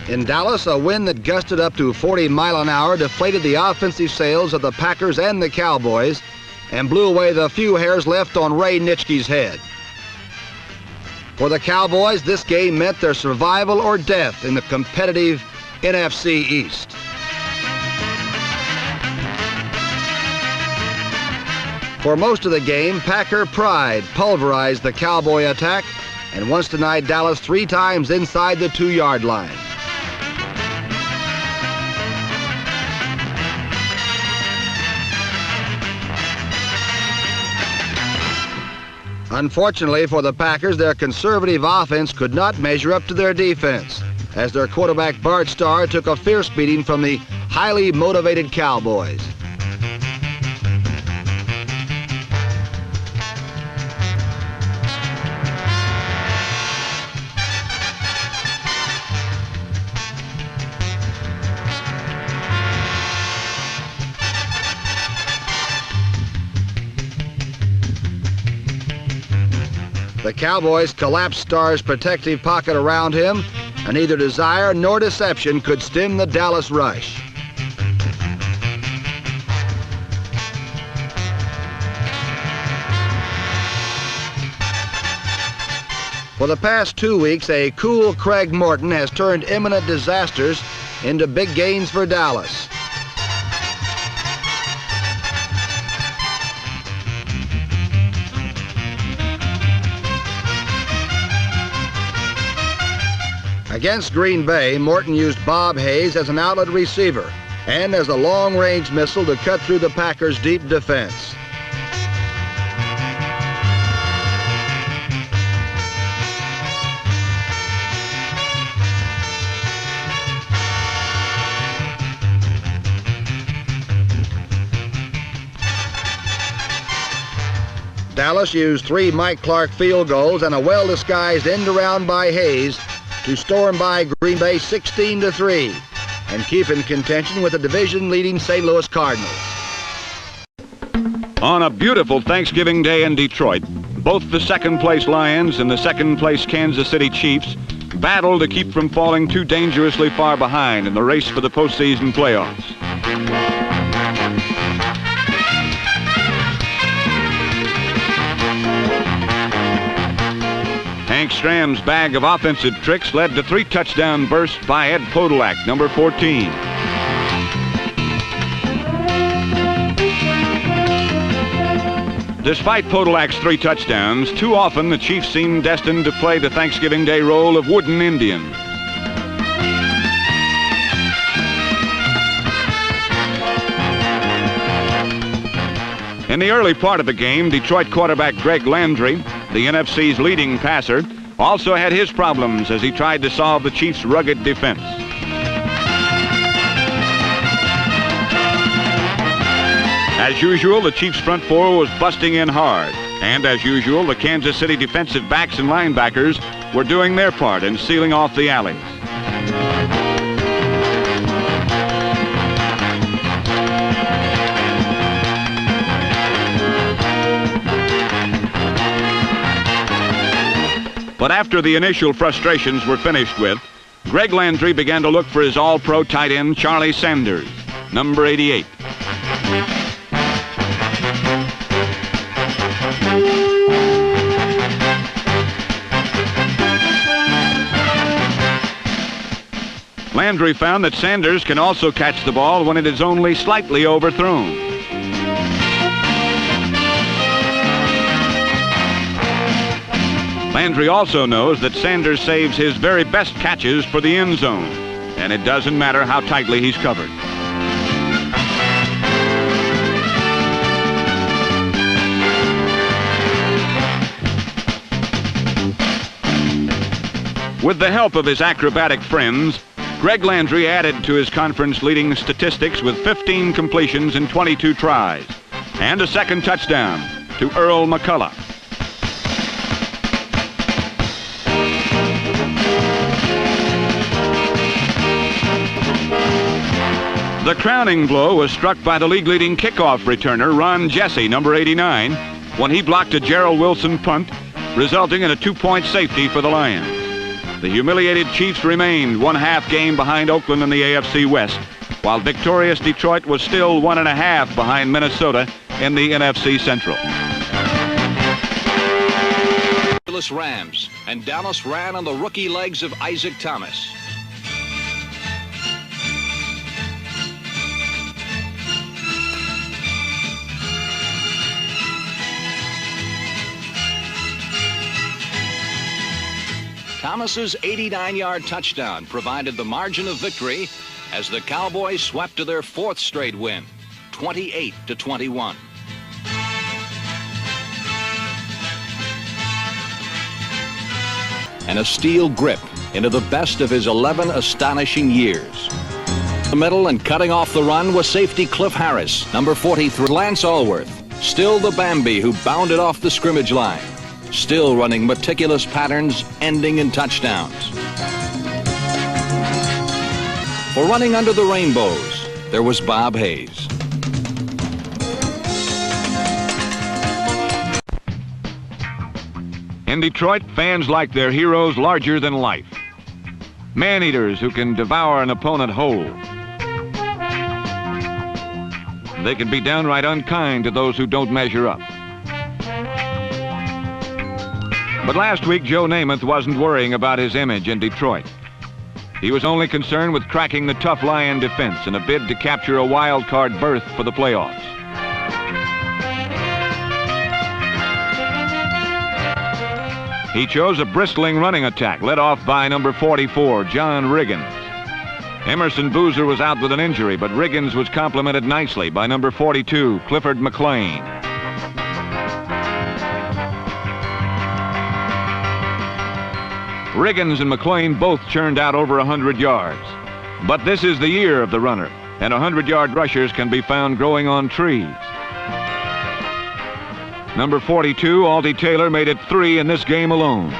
In Dallas, a wind that gusted up to 40 miles an hour deflated the offensive sails of the Packers and the Cowboys and blew away the few hairs left on Ray Nitschke's head. For the Cowboys, this game meant their survival or death in the competitive NFC East. For most of the game, Packer pride pulverized the Cowboy attack and once denied Dallas 3 times inside the 2-yard line. Unfortunately for the Packers, their conservative offense could not measure up to their defense, as their quarterback Bart Starr took a fierce beating from the highly motivated Cowboys. The Cowboys collapsed Starr's protective pocket around him and neither desire nor deception could stem the Dallas rush. For the past 2 weeks, a cool Craig Morton has turned imminent disasters into big gains for Dallas. Against Green Bay, Morton used Bob Hayes as an outlet receiver and as a long-range missile to cut through the Packers' deep defense. Dallas used 3 Mike Clark field goals and a well-disguised end-around by Hayes to storm by Green Bay 16-3 and keep in contention with the division-leading St. Louis Cardinals. On a beautiful Thanksgiving Day in Detroit, both the second-place Lions and the second-place Kansas City Chiefs battled to keep from falling too dangerously far behind in the race for the postseason playoffs. Hank Stram's bag of offensive tricks led to 3 touchdown bursts by Ed Podolak, number 14. Despite Podolak's 3 touchdowns, too often the Chiefs seemed destined to play the Thanksgiving Day role of wooden Indians. In the early part of the game, Detroit quarterback Greg Landry, the NFC's leading passer, also had his problems as he tried to solve the Chiefs' rugged defense. As usual, the Chiefs' front four was busting in hard. And as usual, the Kansas City defensive backs and linebackers were doing their part in sealing off the alleys. But after the initial frustrations were finished with, Greg Landry began to look for his all-pro tight end, Charlie Sanders, number 88. Landry found that Sanders can also catch the ball when it is only slightly overthrown. Landry also knows that Sanders saves his very best catches for the end zone, and it doesn't matter how tightly he's covered. With the help of his acrobatic friends, Greg Landry added to his conference-leading statistics with 15 completions in 22 tries, and a second touchdown to Earl McCullough. The crowning blow was struck by the league-leading kickoff returner, Ron Jesse, number 89, when he blocked a Gerald Wilson punt, resulting in a 2-point safety for the Lions. The humiliated Chiefs remained 1/2 game behind Oakland in the AFC West, while victorious Detroit was still 1.5 behind Minnesota in the NFC Central. Rams, and Dallas ran on the rookie legs of Isaac Thomas. Thomas's 89-yard touchdown provided the margin of victory as the Cowboys swept to their 4th straight win, 28-21. And a steel grip into the best of his 11 astonishing years. In the middle and cutting off the run was safety Cliff Harris, number 43. Lance Allworth, still the Bambi who bounded off the scrimmage line, still running meticulous patterns ending in touchdowns. For running under the rainbows, there was Bob Hayes. In Detroit, fans like their heroes larger than life. Man-eaters who can devour an opponent whole. They can be downright unkind to those who don't measure up. But last week, Joe Namath wasn't worrying about his image in Detroit. He was only concerned with cracking the tough Lion defense in a bid to capture a wild card berth for the playoffs. He chose a bristling running attack led off by number 44, John Riggins. Emerson Boozer was out with an injury, but Riggins was complimented nicely by number 42, Clifford McLean. Riggins and McLean both churned out over 100 yards. But this is the year of the runner, and 100-yard rushers can be found growing on trees. Number 42, Altie Taylor, made it 3 in this game alone.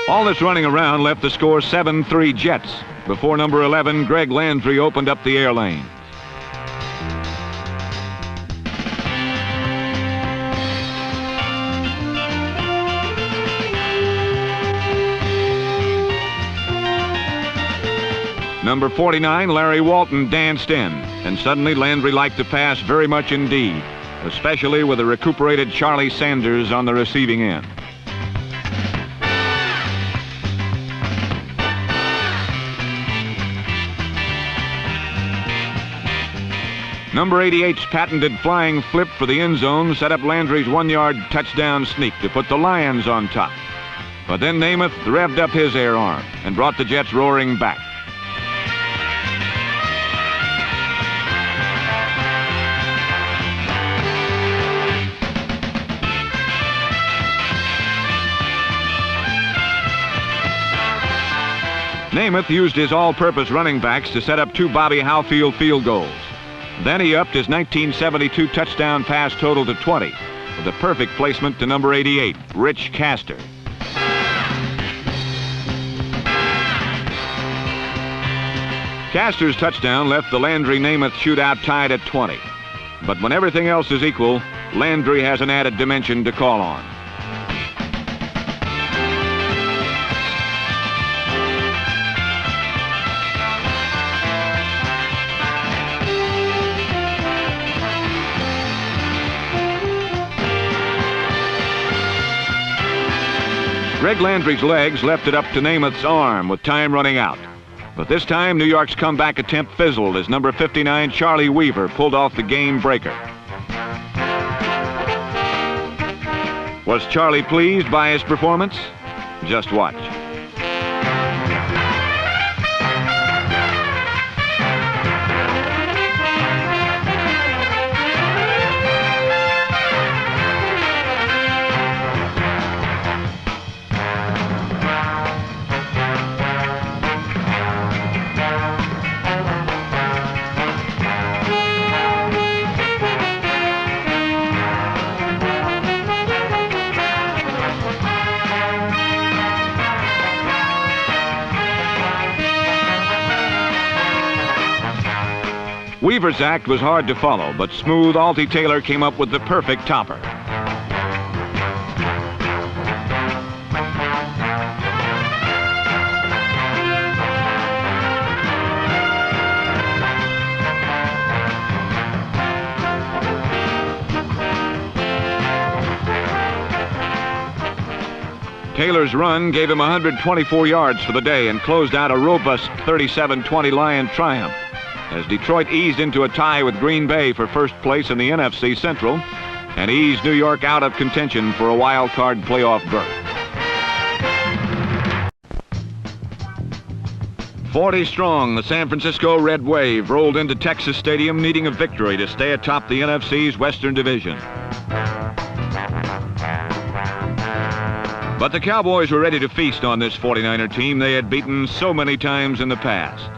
All this running around left the score 7-3 Jets before number 11, Greg Landry, opened up the air lanes. Number 49, Larry Walton, danced in, and suddenly Landry liked the pass very much indeed, especially with a recuperated Charlie Sanders on the receiving end. Number 88's patented flying flip for the end zone set up Landry's 1-yard touchdown sneak to put the Lions on top. But then Namath revved up his air arm and brought the Jets roaring back. Namath used his all-purpose running backs to set up 2 Bobby Howfield field goals. Then he upped his 1972 touchdown pass total to 20 with a perfect placement to number 88, Rich Castor. Castor's touchdown left the Landry-Namath shootout tied at 20. But when everything else is equal, Landry has an added dimension to call on. Greg Landry's legs left it up to Namath's arm with time running out. But this time, New York's comeback attempt fizzled as number 59, Charlie Weaver, pulled off the game breaker. Was Charlie pleased by his performance? Just watch. Weaver's act was hard to follow, but smooth Altie Taylor came up with the perfect topper. Taylor's run gave him 124 yards for the day and closed out a robust 37-20 Lion triumph as Detroit eased into a tie with Green Bay for first place in the NFC Central and eased New York out of contention for a wild card playoff berth. 40 strong, the San Francisco Red Wave rolled into Texas Stadium needing a victory to stay atop the NFC's Western Division. But the Cowboys were ready to feast on this 49er team they had beaten so many times in the past.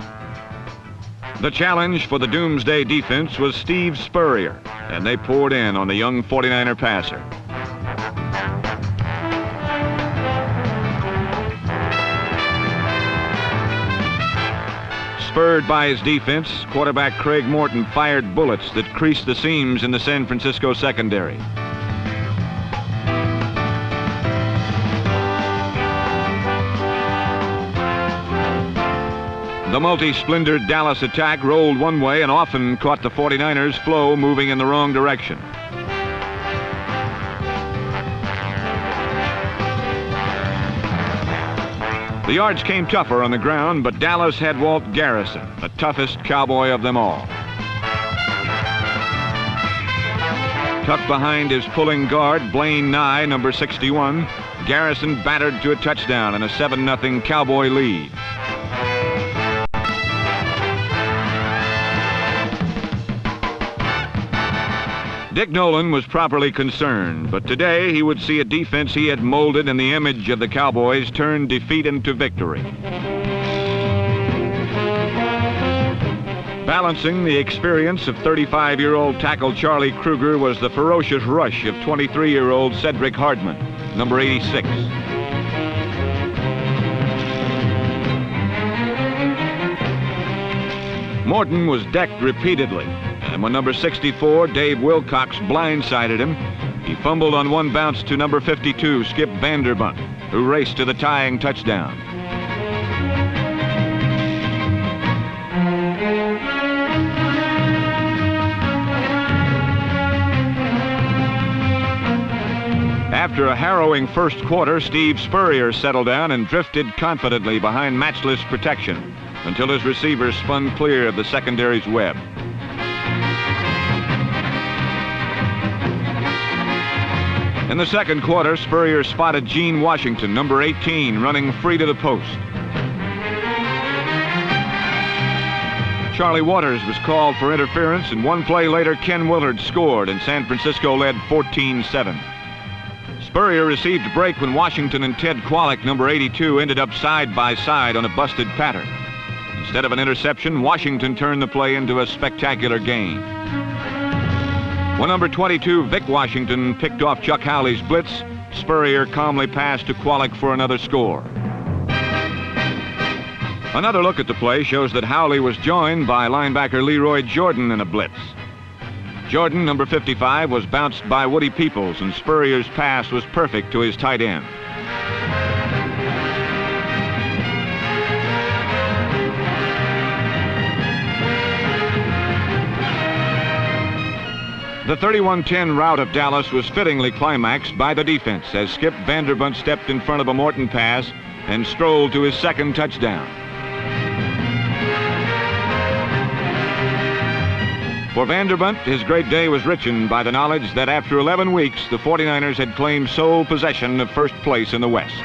The challenge for the Doomsday defense was Steve Spurrier, and they poured in on the young 49er passer. Spurred by his defense, quarterback Craig Morton fired bullets that creased the seams in the San Francisco secondary. The multi-splendored Dallas attack rolled one way and often caught the 49ers' flow moving in the wrong direction. The yards came tougher on the ground, but Dallas had Walt Garrison, the toughest cowboy of them all. Tucked behind his pulling guard, Blaine Nye, number 61, Garrison battered to a touchdown and a 7-0 Cowboy lead. Dick Nolan was properly concerned, but today he would see a defense he had molded in the image of the Cowboys turn defeat into victory. Balancing the experience of 35-year-old tackle Charlie Kruger was the ferocious rush of 23-year-old Cedric Hardman, number 86. Morton was decked repeatedly, and when number 64, Dave Wilcox, blindsided him, he fumbled on one bounce to number 52, Skip Vanderbunt, who raced to the tying touchdown. After a harrowing first quarter, Steve Spurrier settled down and drifted confidently behind matchless protection until his receivers spun clear of the secondary's web. In the second quarter, Spurrier spotted Gene Washington, number 18, running free to the post. Charlie Waters was called for interference, and one play later, Ken Willard scored, and San Francisco led 14-7. Spurrier received a break when Washington and Ted Kwolek, number 82, ended up side by side on a busted pattern. Instead of an interception, Washington turned the play into a spectacular gain. When number 22, Vic Washington, picked off Chuck Howley's blitz, Spurrier calmly passed to Kwolek for another score. Another look at the play shows that Howley was joined by linebacker Leroy Jordan in a blitz. Jordan, number 55, was bounced by Woody Peoples, and Spurrier's pass was perfect to his tight end. The 31-10 rout of Dallas was fittingly climaxed by the defense as Skip Vanderbunt stepped in front of a Morton pass and strolled to his second touchdown. For Vanderbunt, his great day was richened by the knowledge that after 11 weeks, the 49ers had claimed sole possession of first place in the West.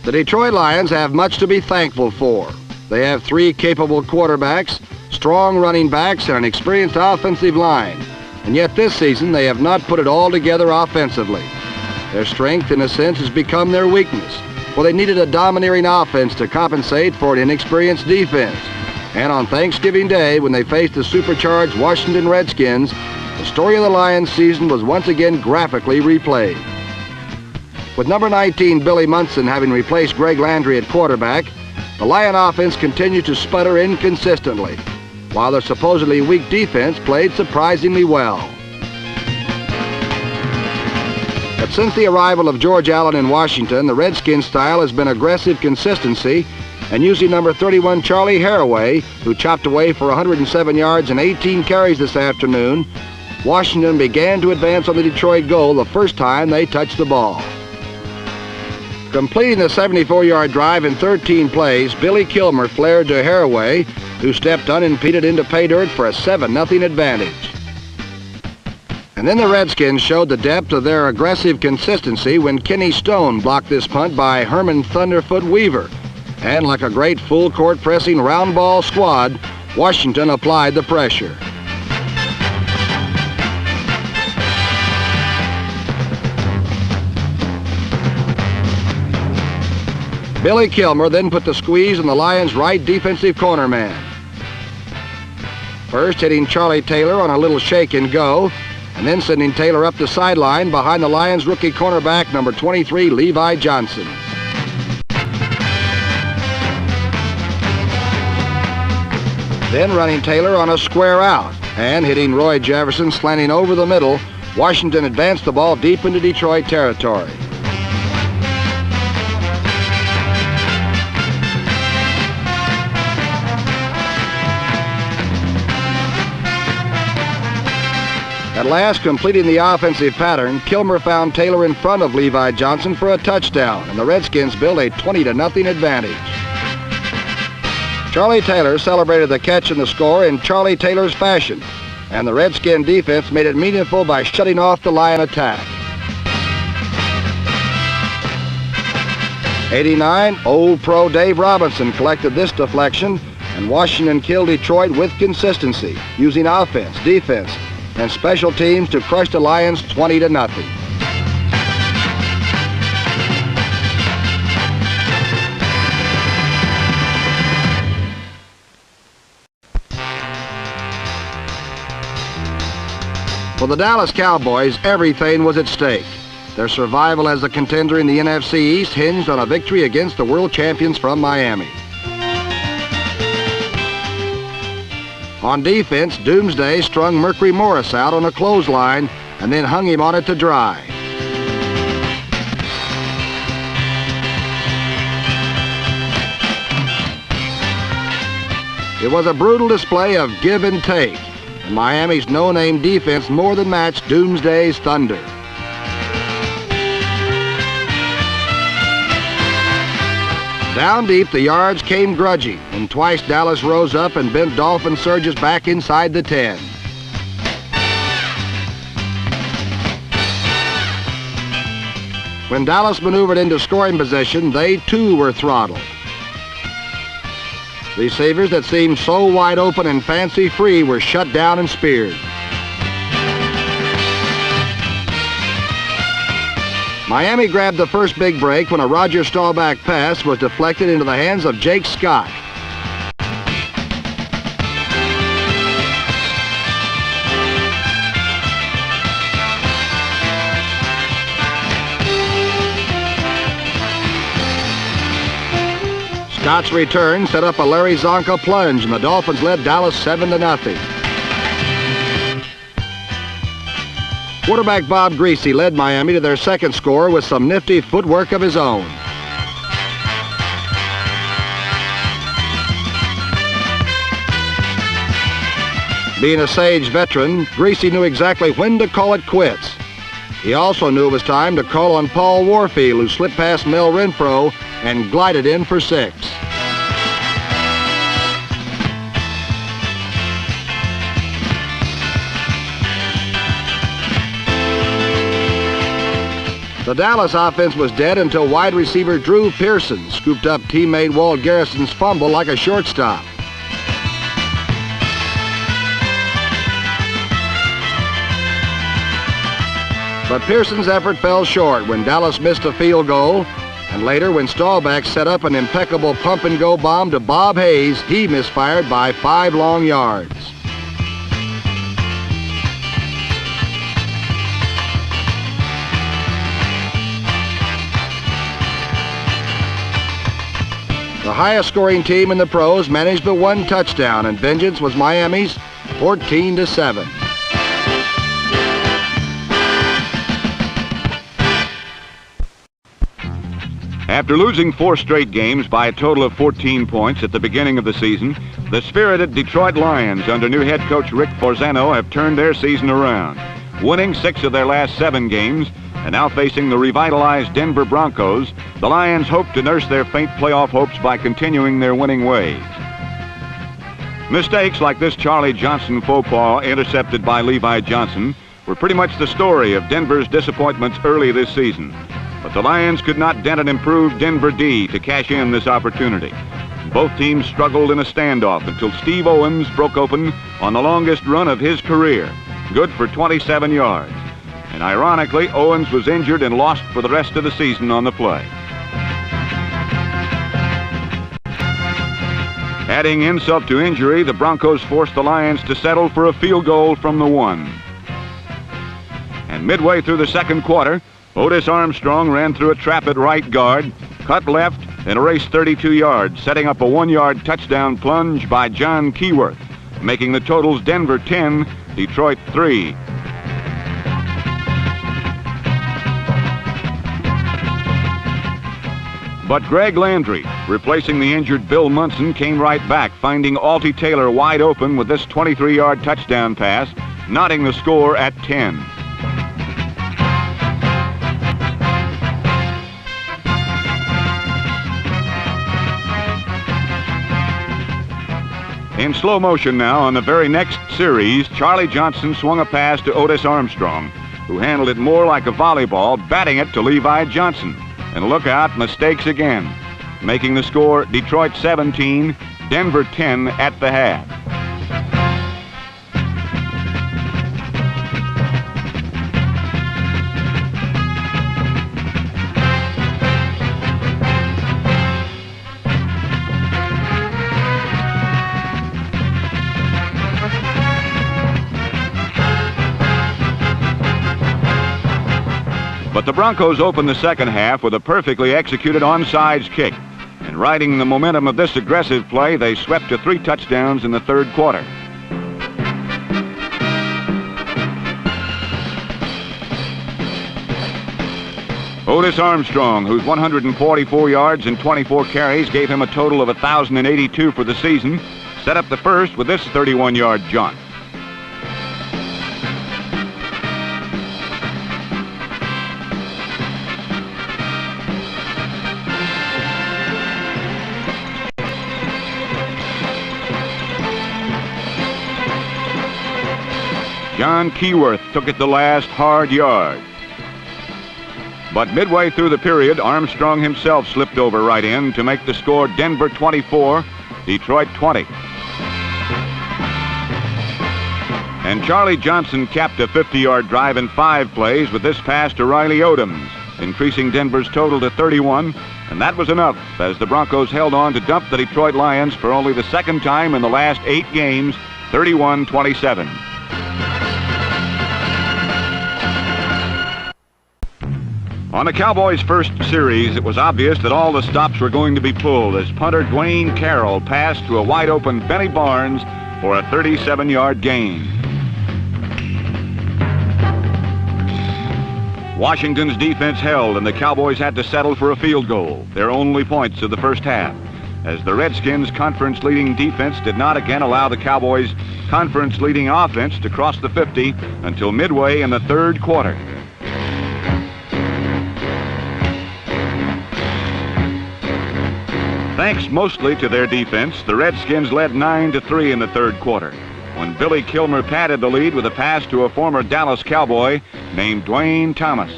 The Detroit Lions have much to be thankful for. They have 3 capable quarterbacks, strong running backs, and an experienced offensive line. And yet this season, they have not put it all together offensively. Their strength, in a sense, has become their weakness. Well, they needed a domineering offense to compensate for an inexperienced defense. And on Thanksgiving Day, when they faced the supercharged Washington Redskins, the story of the Lions season was once again graphically replayed. With number 19, Billy Munson, having replaced Greg Landry at quarterback, the Lion offense continued to sputter inconsistently, while their supposedly weak defense played surprisingly well. But since the arrival of George Allen in Washington, the Redskins style has been aggressive consistency, and using number 31 Charlie Haraway, who chopped away for 107 yards and 18 carries this afternoon, Washington began to advance on the Detroit goal the first time they touched the ball. Completing the 74-yard drive in 13 plays, Billy Kilmer flared to Haraway, who stepped unimpeded into pay dirt for a 7-0 advantage. And then the Redskins showed the depth of their aggressive consistency when Kenny Stone blocked this punt by Herman Thunderfoot Weaver. And like a great full-court pressing round ball squad, Washington applied the pressure. Billy Kilmer then put the squeeze on the Lions' right defensive corner man. First hitting Charlie Taylor on a little shake and go, and then sending Taylor up the sideline behind the Lions' rookie cornerback, number 23, Levi Johnson. Then running Taylor on a square out, and hitting Roy Jefferson slanting over the middle, Washington advanced the ball deep into Detroit territory. At last, completing the offensive pattern, Kilmer found Taylor in front of Levi Johnson for a touchdown, and the Redskins built a 20-0 advantage. Charlie Taylor celebrated the catch and the score in Charlie Taylor's fashion, and the Redskin defense made it meaningful by shutting off the Lion attack. 89, old pro Dave Robinson collected this deflection, and Washington killed Detroit with consistency, using offense, defense, and special teams to crush the Lions 20-0. For the Dallas Cowboys, everything was at stake. Their survival as a contender in the NFC East hinged on a victory against the world champions from Miami. On defense, Doomsday strung Mercury Morris out on a clothesline and then hung him on it to dry. It was a brutal display of give and take, and Miami's no-name defense more than matched Doomsday's thunder. Down deep, the yards came grudging, and twice Dallas rose up and bent Dolphin surges back inside the 10. When Dallas maneuvered into scoring position, they too were throttled. Receivers that seemed so wide open and fancy-free were shut down and speared. Miami grabbed the first big break when a Roger Staubach pass was deflected into the hands of Jake Scott. Scott's return set up a Larry Zonka plunge, and the Dolphins led Dallas 7-0. Quarterback Bob Greasy led Miami to their second score with some nifty footwork of his own. Being a sage veteran, Greasy knew exactly when to call it quits. He also knew it was time to call on Paul Warfield, who slipped past Mel Renfro and glided in for 6. The Dallas offense was dead until wide receiver Drew Pearson scooped up teammate Walt Garrison's fumble like a shortstop. But Pearson's effort fell short when Dallas missed a field goal, and later when Staubach set up an impeccable pump-and-go bomb to Bob Hayes, he misfired by 5 long yards. The highest scoring team in the pros managed but 1 touchdown, and vengeance was Miami's 14-7. After losing 4 straight games by a total of 14 points at the beginning of the season, the spirited Detroit Lions under new head coach Rick Forzano have turned their season around, winning 6 of their last 7 games, and now facing the revitalized Denver Broncos. The Lions hope to nurse their faint playoff hopes by continuing their winning ways. Mistakes like this Charlie Johnson faux pas intercepted by Levi Johnson were pretty much the story of Denver's disappointments early this season. But the Lions could not dent an improved Denver D to cash in this opportunity. Both teams struggled in a standoff until Steve Owens broke open on the longest run of his career, good for 27 yards. And ironically, Owens was injured and lost for the rest of the season on the play. Adding insult to injury, the Broncos forced the Lions to settle for a field goal from the 1. And midway through the second quarter, Otis Armstrong ran through a trap at right guard, cut left, and erased 32 yards, setting up a 1-yard touchdown plunge by John Keyworth, making the totals Denver 10, Detroit 3. But Greg Landry, replacing the injured Bill Munson, came right back, finding Alty Taylor wide open with this 23-yard touchdown pass, knotting the score at 10. In slow motion now, on the very next series, Charlie Johnson swung a pass to Otis Armstrong, who handled it more like a volleyball, batting it to Levi Johnson. And look out, mistakes again, making the score Detroit 17, Denver 10 at the half. But the Broncos opened the second half with a perfectly executed onside kick. And riding the momentum of this aggressive play, they swept to 3 touchdowns in the third quarter. Otis Armstrong, whose 144 yards and 24 carries gave him a total of 1,082 for the season, set up the first with this 31-yard jaunt. John Keyworth took it the last hard yard. But midway through the period, Armstrong himself slipped over right in to make the score Denver 24, Detroit 20. And Charlie Johnson capped a 50-yard drive in 5 plays with this pass to Riley Odoms, increasing Denver's total to 31, and that was enough as the Broncos held on to dump the Detroit Lions for only the second time in the last 8 games, 31-27. On the Cowboys' first series, it was obvious that all the stops were going to be pulled as punter Dwayne Carroll passed to a wide-open Benny Barnes for a 37-yard gain. Washington's defense held, and the Cowboys had to settle for a field goal, their only points of the first half, as the Redskins' conference-leading defense did not again allow the Cowboys' conference-leading offense to cross the 50 until midway in the third quarter. Thanks mostly to their defense, the Redskins led 9-3 in the third quarter, when Billy Kilmer padded the lead with a pass to a former Dallas Cowboy named Dwayne Thomas.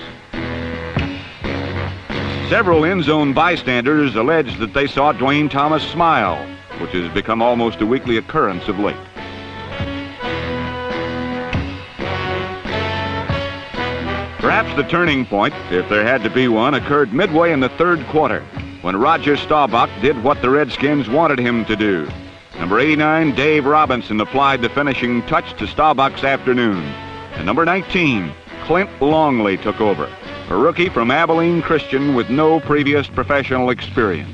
Several end-zone bystanders alleged that they saw Dwayne Thomas smile, which has become almost a weekly occurrence of late. Perhaps the turning point, if there had to be one, occurred midway in the third quarter, when Roger Staubach did what the Redskins wanted him to do. Number 89, Dave Robinson, applied the finishing touch to Staubach's afternoon. And number 19, Clint Longley, took over, a rookie from Abilene Christian with no previous professional experience.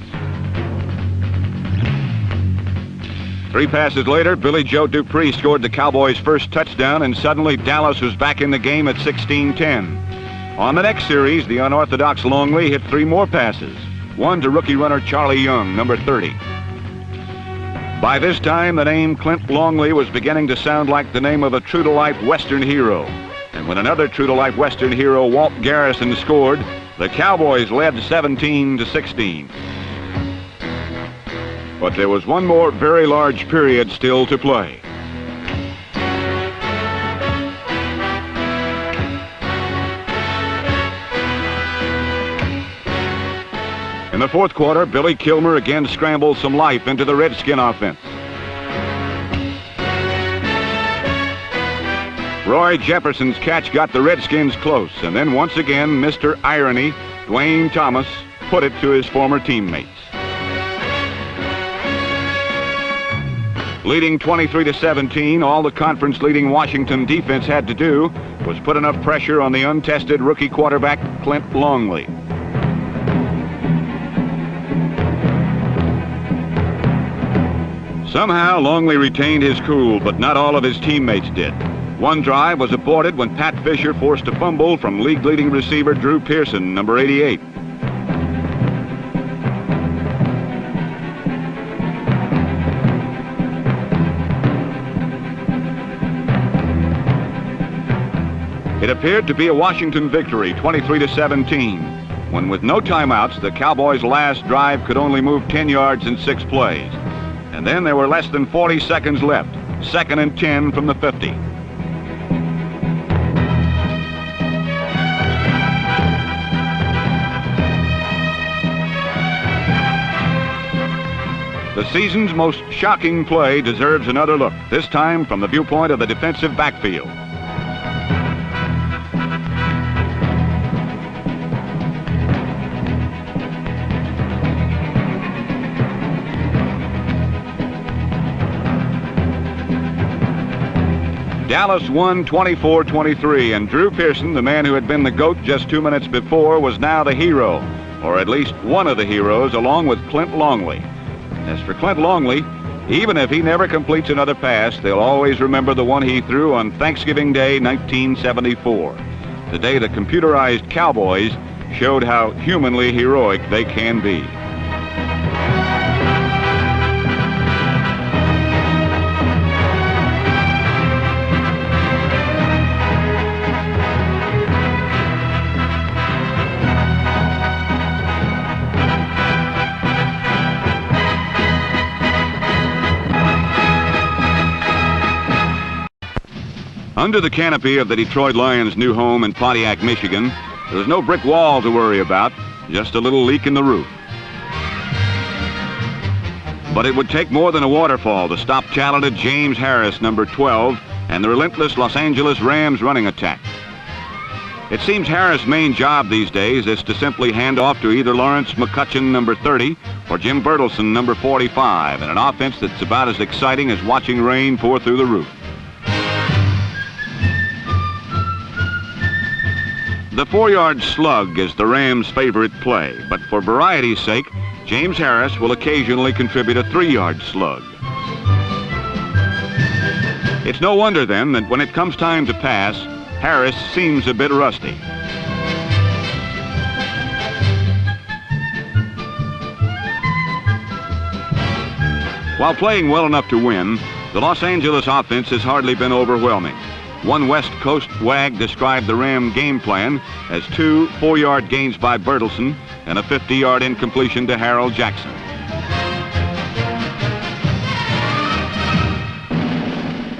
3 passes later, Billy Joe Dupree scored the Cowboys' first touchdown, and suddenly Dallas was back in the game at 16-10. On the next series, the unorthodox Longley hit 3 more passes, one to rookie runner Charlie Young, number 30. By this time, the name Clint Longley was beginning to sound like the name of a true-to-life Western hero. And when another true-to-life Western hero, Walt Garrison, scored, the Cowboys led 17-16. But there was one more very large period still to play. In the fourth quarter, Billy Kilmer again scrambled some life into the Redskin offense. Roy Jefferson's catch got the Redskins close, and then once again, Mr. Irony, Dwayne Thomas, put it to his former teammates. Leading 23-17, all the conference-leading Washington defense had to do was put enough pressure on the untested rookie quarterback, Clint Longley. Somehow, Longley retained his cool, but not all of his teammates did. One drive was aborted when Pat Fisher forced a fumble from league-leading receiver Drew Pearson, number 88. It appeared to be a Washington victory, 23-17, when with no timeouts, the Cowboys' last drive could only move 10 yards in 6 plays. And then there were less than 40 seconds left, 2nd and 10 from the 50. The season's most shocking play deserves another look, this time from the viewpoint of the defensive backfield. Dallas won 24-23, and Drew Pearson, the man who had been the GOAT just 2 minutes before, was now the hero, or at least one of the heroes, along with Clint Longley. As for Clint Longley, even if he never completes another pass, they'll always remember the one he threw on Thanksgiving Day, 1974, the day the computerized Cowboys showed how humanly heroic they can be. Under the canopy of the Detroit Lions' new home in Pontiac, Michigan, there was no brick wall to worry about, just a little leak in the roof. But it would take more than a waterfall to stop talented James Harris, number 12, and the relentless Los Angeles Rams running attack. It seems Harris' main job these days is to simply hand off to either Lawrence McCutcheon, number 30, or Jim Bertelsen, number 45, in an offense that's about as exciting as watching rain pour through the roof. The 4-yard slug is the Rams' favorite play, but for variety's sake, James Harris will occasionally contribute a 3-yard slug. It's no wonder, then, that when it comes time to pass, Harris seems a bit rusty. While playing well enough to win, the Los Angeles offense has hardly been overwhelming. One West Coast wag described the Ram game plan as 2 4-yard gains by Bertelsen and a 50-yard incompletion to Harold Jackson.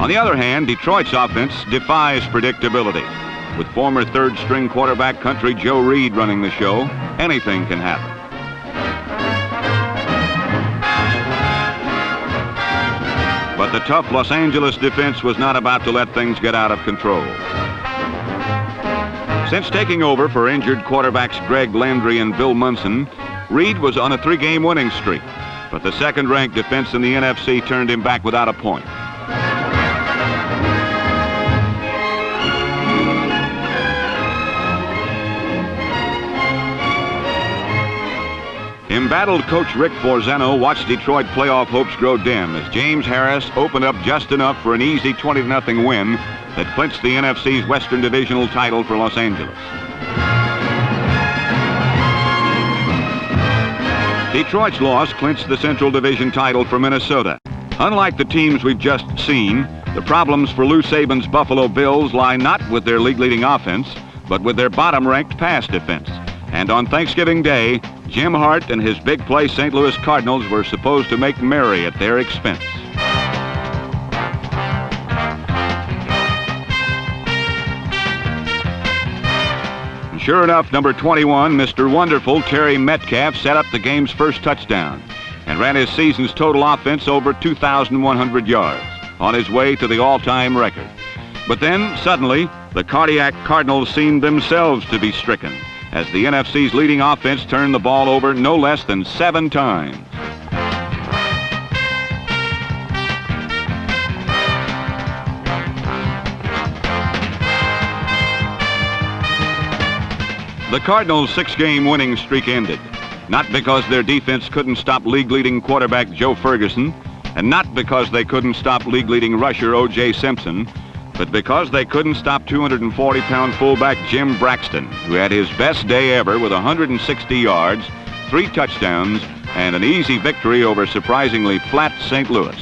On the other hand, Detroit's offense defies predictability. With former third-string quarterback country Joe Reed running the show, anything can happen. But the tough Los Angeles defense was not about to let things get out of control. Since taking over for injured quarterbacks Greg Landry and Bill Munson, Reed was on a 3-game winning streak, but the second-ranked defense in the NFC turned him back without a point. Embattled coach Rick Forzano watched Detroit playoff hopes grow dim as James Harris opened up just enough for an easy 20-0 win that clinched the NFC's Western Divisional title for Los Angeles. Detroit's loss clinched the Central Division title for Minnesota. Unlike the teams we've just seen, the problems for Lou Saban's Buffalo Bills lie not with their league-leading offense, but with their bottom-ranked pass defense. And on Thanksgiving Day, Jim Hart and his big play St. Louis Cardinals were supposed to make merry at their expense. And sure enough, number 21, Mr. Wonderful Terry Metcalf set up the game's first touchdown and ran his season's total offense over 2,100 yards, on his way to the all-time record. But then, suddenly, the cardiac Cardinals seemed themselves to be stricken, as the NFC's leading offense turned the ball over no less than 7 times. The Cardinals' 6-game winning streak ended, not because their defense couldn't stop league-leading quarterback Joe Ferguson, and not because they couldn't stop league-leading rusher O.J. Simpson, but because they couldn't stop 240-pound fullback Jim Braxton, who had his best day ever with 160 yards, 3 touchdowns, and an easy victory over surprisingly flat St. Louis.